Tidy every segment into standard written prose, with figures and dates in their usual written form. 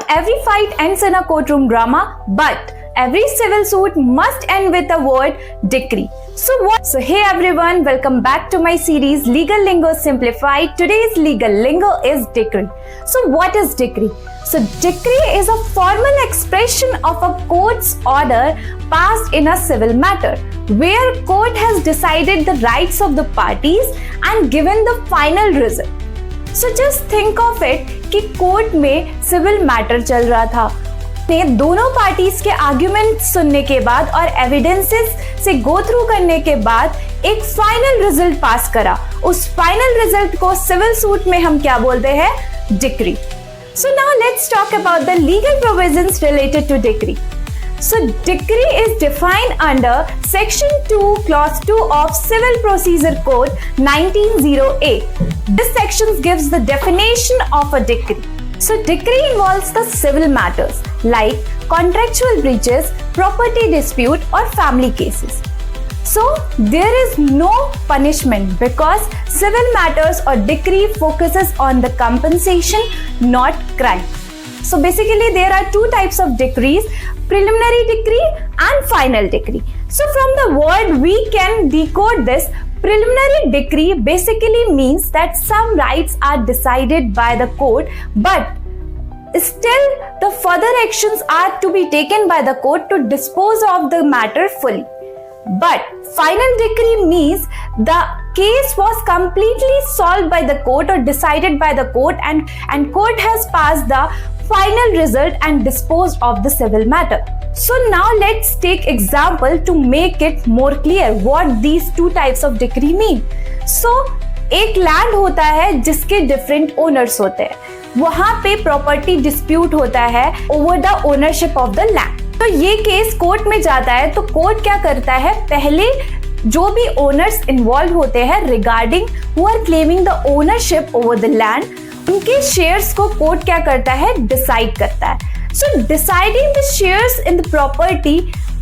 every fight ends in a courtroom drama, but every civil suit must end with the word decree. So hey everyone, welcome back to my series Legal Lingo Simplified. Today's legal lingo is decree. So what is decree? So decree is a formal expression of a court's order passed in a civil matter, where court has decided the rights of the parties and given the final result. So just think of it कि court में civil matter चल रहा था, ने दोनों parties के argument सुनने के बाद और एविडेंसेस से गो थ्रू करने के बाद एक फाइनल रिजल्ट पास करा. उस फाइनल रिजल्ट को सिविल सूट में हम क्या बोलते हैं? Decree. So now let's talk about the legal provisions related to decree. So decree is defined under Section 2, Clause 2 of Civil Procedure Code 1908. This section gives the definition of a decree. So decree involves the civil matters like contractual breaches, property dispute or family cases. So there is no punishment because civil matters or decree focuses on the compensation, not crime. So basically there are two types of decrees, preliminary decree and final decree. So from the word we can decode this. Preliminary decree basically means that some rights are decided by the court, but still the further actions are to be taken by the court to dispose of the matter fully. But final decree means the case was completely solved by the court or decided by the court and court has passed the final result and disposed of the civil matter. So now let's take example to make it more clear what these two types of decree mean. So एक land होता है जिसके different owners होते हैं, वहां पे property dispute होता है over the ownership of the land. तो ये केस कोर्ट में जाता है तो कोर्ट क्या करता है, पहले जो भी ओनर्स इन्वॉल्व होते हैं regarding who are claiming the ownership over the land, उनके शेयर्स को कोर्ट क्या करता है, डिसाइड करता है. So deciding the shares in the property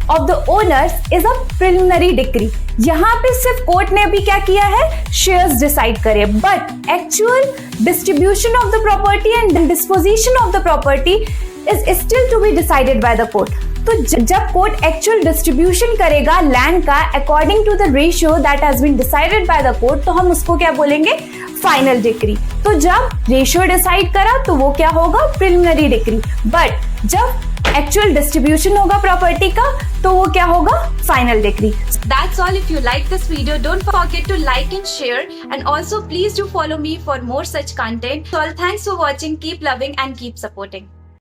of the owners is a preliminary decree. यहाँ पे सिर्फ कोर्ट ने अभी क्या किया है, शेयर्स डिसाइड करे, but actual distribution of the property and disposition of the property is still to be decided by the court. तो जब कोर्ट एक्चुअल डिस्ट्रीब्यूशन करेगा लैंड का according to the ratio that has been decided by the court, तो हम उसको क्या बोलेंगे, final decree. तो जब रेशियो डिसाइड करा तो वो क्या होगा, प्रिलिमिनरी डिक्री. बट जब एक्चुअल डिस्ट्रीब्यूशन होगा प्रॉपर्टी का तो वो क्या होगा, final decree. That's all. If you like this video, don't forget to like and share, and also please do follow me for more such content. So thanks for watching. Keep loving and keep supporting.